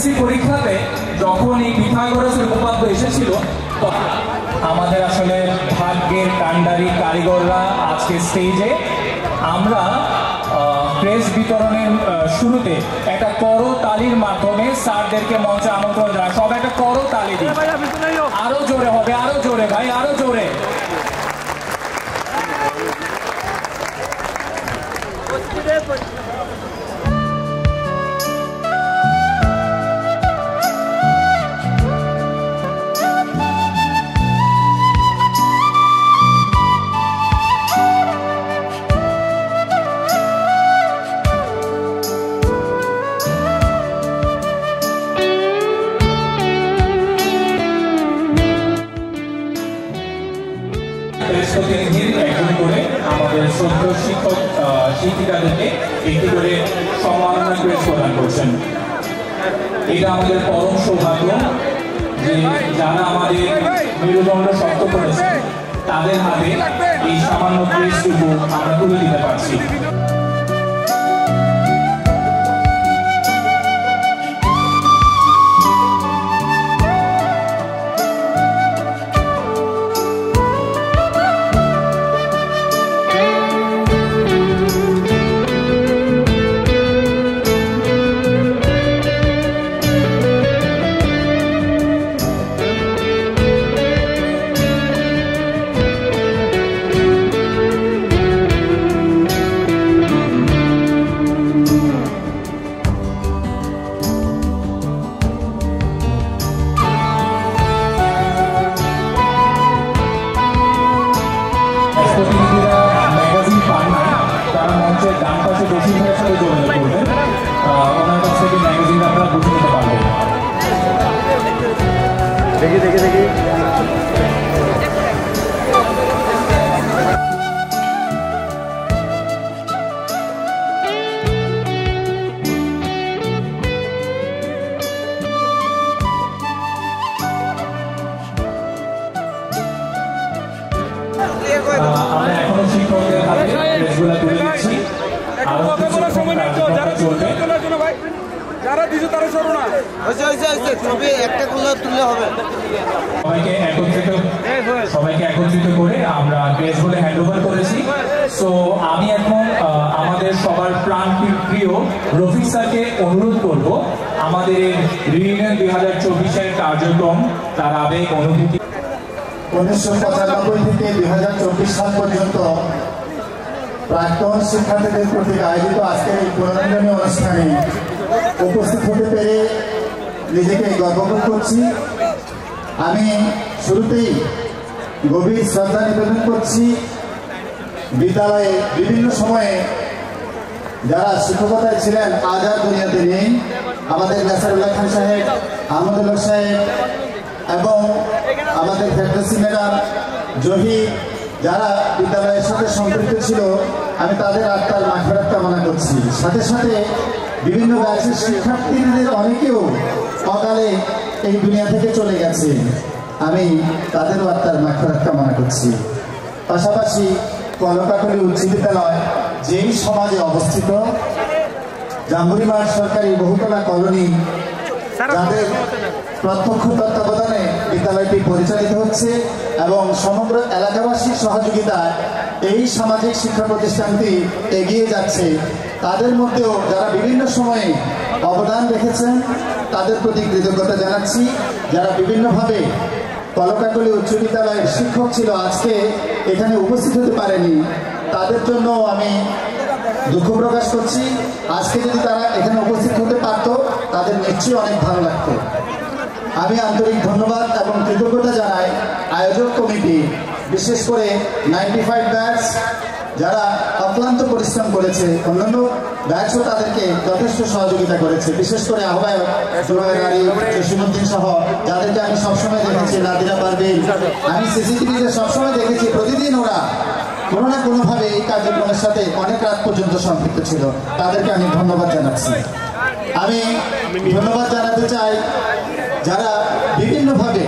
SSC পরীক্ষাতে যখন এই পিথাগোরাসের উপপাদ্য এসেছিল আমাদের আসলে ভাগ্যের কাণ্ডারি কারিগররা আজকে স্টেজে। আমরা প্রেস বিতরণের শুরুতে একটা করতালির মাধ্যমে স্যারদেরকে মঞ্চে আমন্ত্রণ জানাই। সব একটা করতালি দিই, আরো জোরে হবে, আরো জোরে ভাই, আরো জোরে। একজন করে আমাদের শ্রদ্ধেয় শিক্ষক শিক্ষিকাদেরকে একটি করে সম্মাননা ক্রেস্ট প্রদান করছেন। এটা আমাদের পরম সৌভাগ্য যে যারা আমাদের মেরুদণ্ড শক্ত করেছে তাদের হাতে এই সামান্য ক্রেস্টটুকু আমরা তুলে দিতে পারছি। ম্যাগাজিন পান না, তারা মঞ্চের ডান পাশে জসিম ভাইয়ের সাথে যোগাযোগ করবেন, ওনার কাছ থেকে ম্যাগাজিন আপনারা বুঝে নিতে পারবেন। দেখি দেখি দেখি আমরা এখনো শিক্ষকদের হাতে ড্রেসগুলো তুলে দিচ্ছি। সবাইকে একত্রিত করে আমরা ড্রেসগুলো হ্যান্ড ওভার করেছি। সো আমি এখন আমাদের সবার প্রাণ প্রিয় রফিক স্যারকে অনুরোধ করব আমাদের রিউনিয়ন 2024-এর কার্যক্রম তার আবেগ অনুভূতি 1995 থেকে 2024 সাল পর্যন্ত প্রাক্তন শিক্ষার্থীদের কর্তৃক আয়োজিত আজকের এই পুনর্মিলনী অনুষ্ঠানে উপস্থিত হতে পেরে নিজেকে গর্ববোধ করছি। আমি শুরুতেই গভীর শ্রদ্ধা নিবেদন করছি বিদ্যালয়ে বিভিন্ন সময়ে যারা শিক্ষকতায় ছিলেন আজ আর দুনিয়াতে নেই, আমাদের নাসিরুল্লাহ খান সাহেব, আহমদুল্লাহ সাহেব এবং আমাদের ফেরদৌসী ম্যাডাম, জহি, যারা বিদ্যালয়ের সাথে সম্পৃক্ত ছিল, আমি তাদের আত্মার মাগফিরাত কামনা করছি। সাথে সাথে বিভিন্ন ব্যাচের শিক্ষার্থীদের অনেকেও অকালে এই দুনিয়া থেকে চলে গেছে, আমি তাদেরও আত্মার মাগফিরাত কামনা করছি। পাশাপাশি কলকাকলী উচ্চ বিদ্যালয় যেই সমাজে অবস্থিত, জাম্বুরিমাঠ সরকারি বহুতলা কলোনি, যাদের প্রত্যক্ষ তত্ত্বাবধানে বিদ্যালয়টি পরিচালিত হচ্ছে এবং সমগ্র এলাকাবাসীর সহযোগিতায় এই সামাজিক শিক্ষা প্রতিষ্ঠানটি এগিয়ে যাচ্ছে, তাদের মধ্যেও যারা বিভিন্ন সময়ে অবদান রেখেছেন তাদের প্রতি কৃতজ্ঞতা জানাচ্ছি। যারা বিভিন্নভাবে কলকাকলী উচ্চ বিদ্যালয়ের শিক্ষক ছিল, আজকে এখানে উপস্থিত হতে পারেনি, তাদের জন্য আমি দুঃখ প্রকাশ করছি। আজকে যদি তারা এখানে উপস্থিত হতে পারত তাদের নিশ্চয়ই অনেক ভালো লাগতো। আমি আন্তরিক ধন্যবাদ এবং কৃতজ্ঞতা জানাই আয়োজক কমিটি, বিশেষ করে 95 ব্যাচ যারা অক্লান্ত পরিশ্রম করেছে, অন্যান্য ব্যাচও তাদেরকে যথেষ্ট সহযোগিতা করেছে, বিশেষ করে আহ্বায়ক জুবায়ের আলী, জসিমউদ্দিন সহ যাদেরকে আমি সবসময় দেখেছি, নাদিরা পারভিন, আমি সিসিটিভিতে সবসময় দেখেছি, প্রতিদিন ওরা কোনো না কোনোভাবে এই কার্যক্রমের সাথে অনেক রাত পর্যন্ত সম্পৃক্ত ছিল, তাদেরকে আমি ধন্যবাদ জানাচ্ছি। আমি ধন্যবাদ জানাতে চাই যারা বিভিন্নভাবে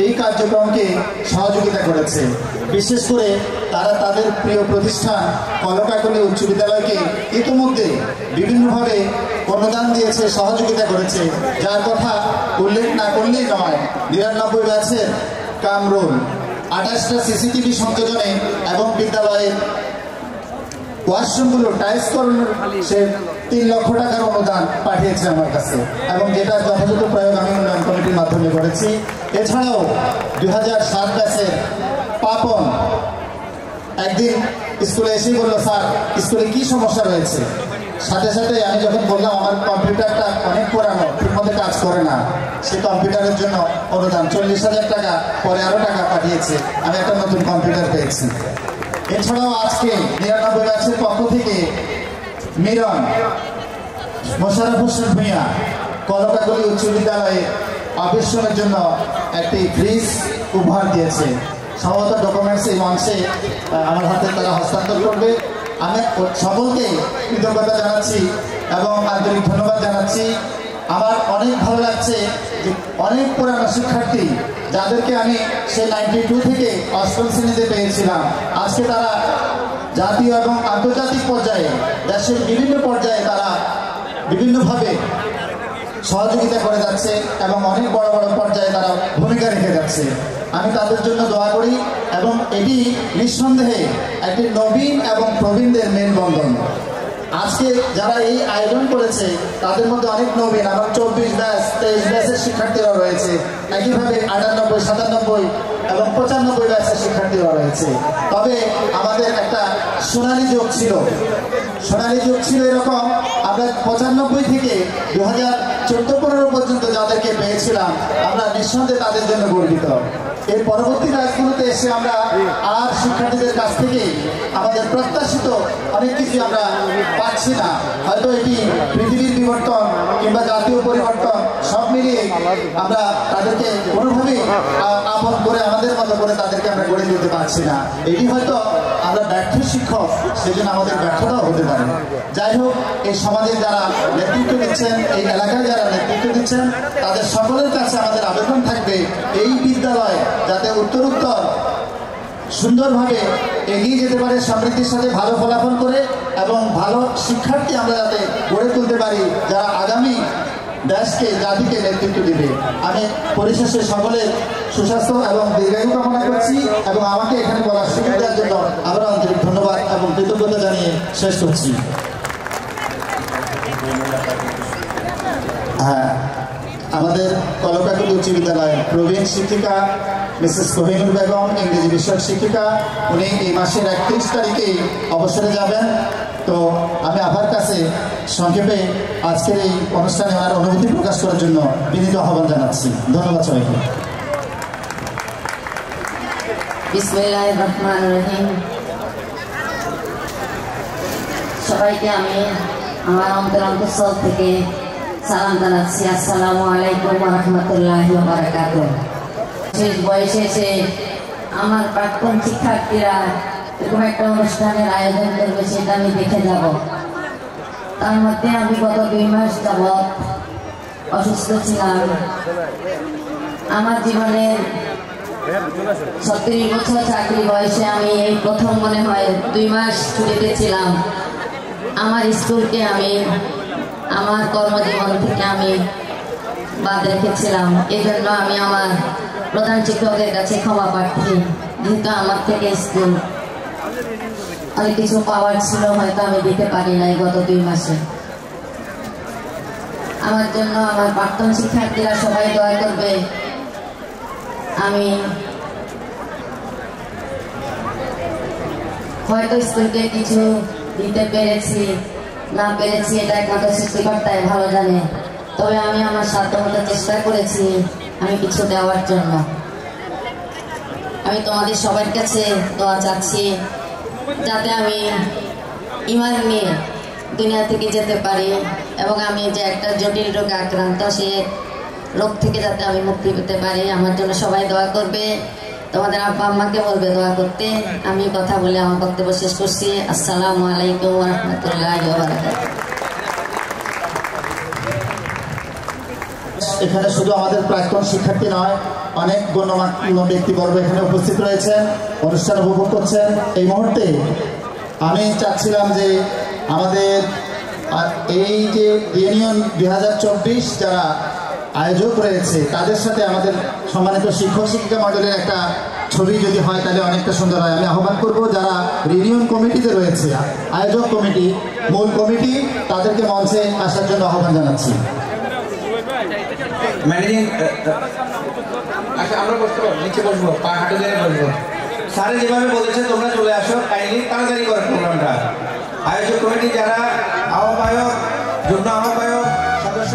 এই কার্যক্রমকে সহযোগিতা করেছে। বিশেষ করে তারা তাদের প্রিয় প্রতিষ্ঠান কলকাকলী উচ্চ বিদ্যালয়কে ইতিমধ্যে বিভিন্নভাবে অনুদান দিয়েছে, সহযোগিতা করেছে, যার কথা উল্লেখ না করলেই নয়। ৯৯ ব্যাচের কামরুল ২৮টা সিসিটিভি সংযোজনে এবং বিদ্যালয়ের ওয়াশরুমগুলো টাইলস করানোর সে ৩ লক্ষ টাকার অনুদান পাঠিয়েছে আমার কাছে, এবং যেটা যথাযথ প্রয়োগ আমি উন্নয়ন কমিটির মাধ্যমে করেছি। এছাড়াও ২০০৭ ব্যাচের পাপন একদিন স্কুলে এসেই বললো, স্যার স্কুলে কি সমস্যা রয়েছে। সাথে সাথে আমি যখন বললাম আমার কম্পিউটারটা অনেক পুরানো, ঠিকমতো কাজ করে না, সে কম্পিউটারের জন্য অনুদান ৪০,০০০ টাকা, পরে আরও টাকা পাঠিয়েছে, আমি একটা নতুন কম্পিউটার পেয়েছি। এছাড়াও আজকে ৯৯ ব্যাচের পক্ষ থেকে মিরন মোশাররফ হোসেন ভূঁইয়া কলকাকলী উচ্চ বিদ্যালয়ে অফিসের জন্য একটি ফ্রিজ উপহার দিয়েছে। সমস্ত ডকুমেন্টস এই মঞ্চে আমার হাতে তারা হস্তান্তর করবে। আমি সকলকে কৃতজ্ঞতা জানাচ্ছি এবং আন্তরিক ধন্যবাদ জানাচ্ছি। আমার অনেক ভালো লাগছে যে অনেক পুরানো শিক্ষার্থী যাদেরকে আমি সেই 92 থেকে ৮ম শ্রেণীতে পেয়েছিলাম, আজকে তারা জাতীয় এবং আন্তর্জাতিক পর্যায়ে দেশের বিভিন্ন পর্যায়ে তারা বিভিন্নভাবে সহযোগিতা করে যাচ্ছে এবং অনেক বড় বড় পর্যায়ে তারা ভূমিকা রেখে যাচ্ছে। আমি তাদের জন্য দোয়া করি এবং এটি নিঃসন্দেহে একটি নবীন এবং প্রবীণদের মেলবন্ধন। আজকে যারা এই আয়োজন করেছে তাদের মধ্যে অনেক নবীন এবং ২৪ ব্যাচ ২৩ ব্যাচের শিক্ষার্থীরা রয়েছে, একইভাবে ৯৮, ৯৭ এবং ৯৫ ব্যাচের শিক্ষার্থীরা রয়েছে। তবে আমাদের একটা সোনালী যুগ ছিল, এরকম আমরা ৯৫ থেকে ২০১৪-১৫ পর্যন্ত যাদেরকে পেয়েছিলাম আমরা নিঃসন্দেহে তাদের জন্য গর্বিত। এর পরবর্তী ব্যাচগুলোতে এসে আমরা আর শিক্ষার্থীদের কাছ থেকে আমাদের প্রত্যাশিত অনেক কিছু আমরা পাচ্ছি না। হয়তো এটি পৃথিবীর বিবর্তন কিংবা জাতীয় পরিবর্তন সব মিলিয়ে আমরা তাদেরকে কোনোভাবেই আপন করে আমাদের মতো করে তাদেরকে আমরা গড়ে তুলতে পারছি না। এটি হয়তো আমরা ব্যর্থ শিক্ষক, সেই জন্য আমাদের ব্যর্থতাও হতে পারে। যাই হোক, এই সমাজে যারা নেতৃত্ব দিচ্ছেন, এই এলাকায় যারা নেতৃত্ব দিচ্ছেন, তাদের সকলের কাছে আমাদের আবেদন থাকবে এই বিদ্যালয় যাতে উত্তরোত্তর সুন্দরভাবে এগিয়ে যেতে পারে, সমৃদ্ধির সাথে ভালো ফলাফল করে এবং ভালো শিক্ষার্থী আমরা যাতে গড়ে তুলতে পারি যারা আগামী দেশকে জাতিকে নেতৃত্ব দিবে। আমি পরিশেষে সকলের সুস্বাস্থ্য এবং দীর্ঘায়ু কামনা করছি এবং আমাকে এখানে বলার সুযোগ দেওয়ার জন্য আবারও আন্তরিক ধন্যবাদ এবং কৃতজ্ঞতা জানিয়ে শেষ করছি। হ্যাঁ, আমাদের কলকাকলী উচ্চ বিদ্যালয়ের প্রবীণ শিক্ষিকা মিসেস কোহিনুর বেগম, ইংরেজি বিষয়ক শিক্ষিকা, উনি এই মাসের ৩১ তারিখেই অবসরে যাবেন। তো আমি আপনার কাছে সংক্ষেপে আজকের এই অনুষ্ঠানে আমার অনুভূতি প্রকাশ করার জন্য বিনীত আহ্বান জানাচ্ছি। ধন্যবাদ সবাইকে। বিসমিল্লাহির রহমানির রহিম। সবাইকে আমি আমার অন্তরস্থল থেকে সালাম জানাচ্ছি। আসসালামু আলাইকুম ওয়া রাহমাতুল্লাহি ওয়া বারাকাতুহু। শেষ বয়সে এসে আমার প্রাক্তন শিক্ষার্থীরা এরকম একটা অনুষ্ঠানের আয়োজন করবে সেটা আমি দেখে যাব। তার মধ্যে আমি গত ২ মাস যাবৎ অসুস্থ ছিলাম। আমার জীবনের ৩৬ বছর চাকরি বয়সে আমি এই প্রথম মনে হয় ২ মাস ছুটিতে ছিলাম। আমার স্কুলকে আমি আমার কর্মজীবন থেকে আমি বাদ রেখেছিলাম। এই জন্য আমি আমার প্রধান শিক্ষকের কাছে ক্ষমা প্রার্থী, যেহেতু আমার থেকে স্কুল অনেক কিছু পাওয়ার ছিল হয়তো আমি দিতে পারি নাই গত ২ মাসে। আমার জন্য আমার প্রাক্তন শিক্ষার্থীরা সবাই দোয়া করবে। আমি হয়তো স্কুলকে কিছু দিতে পেরেছি না পেরেছি এটা একমাত্র সৃষ্টিকর্তাই ভালো জানে, তবে আমি আমার সাধ্যমতো চেষ্টা করেছি আমি কিছু দেওয়ার জন্য। আমি তোমাদের সবার কাছে দোয়া চাচ্ছি যাতে আমি ঈমান নিয়ে দুনিয়া থেকে যেতে পারি এবং আমি যে একটা জটিল রোগে আক্রান্ত সে রোগ থেকে যাতে আমি মুক্তি পেতে পারি। আমার জন্য সবাই দোয়া করবে, তোমাদের আব্বা আম্মাকে বলবে দোয়া করতে। আমি কথা বলে আমার বক্তব্য শেষ করছি। আসসালামু আলাইকুম ওয়া রাহমাতুল্লাহি ওয়া বারাকাতুহু। এখানে শুধু আমাদের প্রাক্তন শিক্ষার্থী নয়, অনেক গণ্যমান্য ব্যক্তিবর্গ এখানে উপস্থিত রয়েছেন, অনুষ্ঠান উপভোগ করছেন। এই মুহূর্তে আমি চাচ্ছিলাম যে আমাদের এই যে ইউনিয়ন 2024 যারা আয়োজক রয়েছে তাদের সাথে আমাদের সম্মানিত শিক্ষক শিক্ষিকা মণ্ডলের একটা ছবি যদি হয় তাহলে অনেকটা সুন্দর হয়। আমি আহ্বান করব যারা ইউনিয়ন কমিটিতে রয়েছে, আয়োজক কমিটি, মূল কমিটি, তাদেরকে মঞ্চে আসার জন্য আহ্বান জানাচ্ছি। ম্যানেজিং আচ্ছা, আমরা বসতে পারবো, নিচে বসবো, পা হাঁটু দিয়ে বসবো। স্যারে যেভাবে বলেছে তোমরা চলে আসো, কাইন্ডলি তাড়াতাড়ি করে প্রোগ্রামটা। আয়োজক কমিটি যারা আহ্বায়ক, যুগ্ম আহ্বায়ক, সদস্য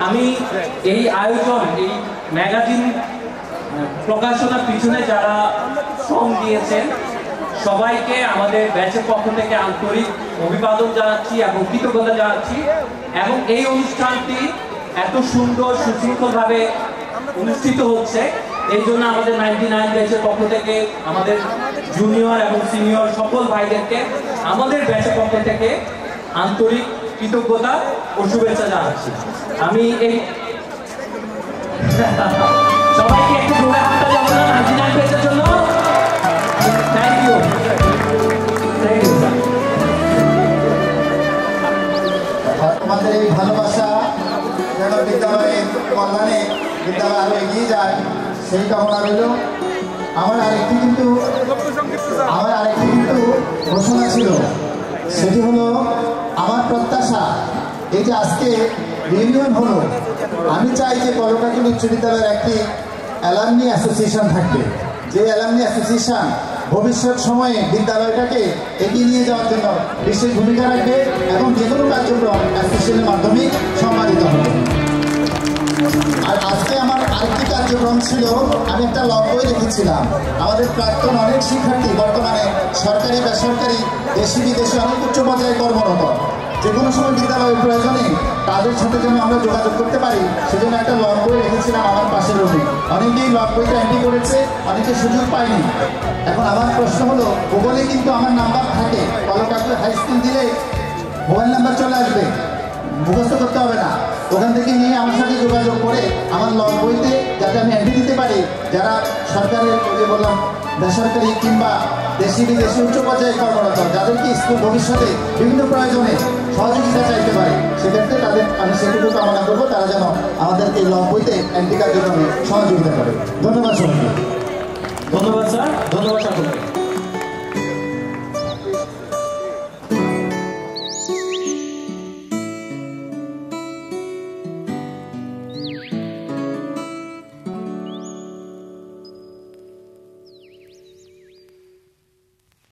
আমি এই আয়োজন, এই ম্যাগাজিন প্রকাশনার পিছনে যারা শ্রম দিয়েছেন সবাইকে আমাদের ব্যাচের পক্ষ থেকে আন্তরিক অভিবাদন জানাচ্ছি এবং কৃতজ্ঞতা জানাচ্ছি। এবং এই অনুষ্ঠানটি এত সুন্দর সুশৃঙ্খলভাবে অনুষ্ঠিত হচ্ছে, এই জন্য আমাদের 99 ব্যাচের পক্ষ থেকে আমাদের জুনিয়র এবং সিনিয়র সকল ভাইদেরকে আমাদের ব্যাচের পক্ষ থেকে আন্তরিক কৃতজ্ঞতা ও শুভেচ্ছা জানাচ্ছি। আমি এই সবাইকে একটু জোরে হাতটা যাবো না 99 ব্যাচের জন্য। Thank you. আমাদের এই ভালোবাসা যেন বিদ্যালয়ের কল্যাণে বিদ্যালয় আরো এগিয়ে যায় সেই কামনা রইল। আমার আরেকটি কিন্তু ঘোষণা ছিল, সেটি হলো আমার প্রত্যাশা এই যে আজকে ইউনিয়ন হলো, আমি চাই যে কলকাতা উচ্চ বিদ্যালয়ের একটি অ্যালামনি অ্যাসোসিয়েশন থাকবে, যে অ্যালামনি অ্যাসোসিয়েশন ভবিষ্যৎ সময়ে বিদ্যালয়টাকে এগিয়ে নিয়ে যাওয়ার জন্য বিশেষ ভূমিকা রাখবে এবং যে কোনো কার্যক্রম অ্যাসোসিয়েশনের মাধ্যমে সম্পাদিত হবে। আর আজকে আমার আরেকটি কার্যক্রম ছিল, আমি একটা লগ বই রেখেছিলাম। আমাদের প্রাক্তন অনেক শিক্ষার্থী বর্তমানে সরকারি বেসরকারি দেশি বিদেশে অনেক উচ্চ পর্যায়ে কর্মরত, যে কোনো সময় বিদ্যালয়ের প্রয়োজনে তাদের সাথে যেন আমরা যোগাযোগ করতে পারি সেজন্য একটা লগ বই রেখেছিলাম আমার পাশের রুমে। অনেকেই লগ বইটা এন্ট্রি করেছে, অনেকে সুযোগ পায়নি। এখন আমার প্রশ্ন হলো, গুগলে কিন্তু আমার নাম্বার থাকে, কলকাতা হাই স্কুল দিলে মোবাইল নাম্বার চলে আসবে, মুখস্থ করতে হবে না। ওখান থেকে নিয়ে আমার সাথে যোগাযোগ করে আমার লগ বইতে যাতে আমি এন্ট্রি দিতে পারি, যারা সরকারের যে বললাম বেসরকারি কিংবা দেশি বিদেশি উচ্চ পর্যায়ে কর্মরত, যাদেরকে স্কুল ভবিষ্যতে বিভিন্ন প্রয়োজনে সহযোগিতা চাইতে পারে, সেক্ষেত্রে তাদের আমি সেটুকু কামনা করবো তারা যেন আমাদেরকে এই লগ বইতে এন্ট্রি কার্যক্রমে সহযোগিতা করে। ধন্যবাদ সবাইকে। ধন্যবাদ স্যার, ধন্যবাদ সকলকে।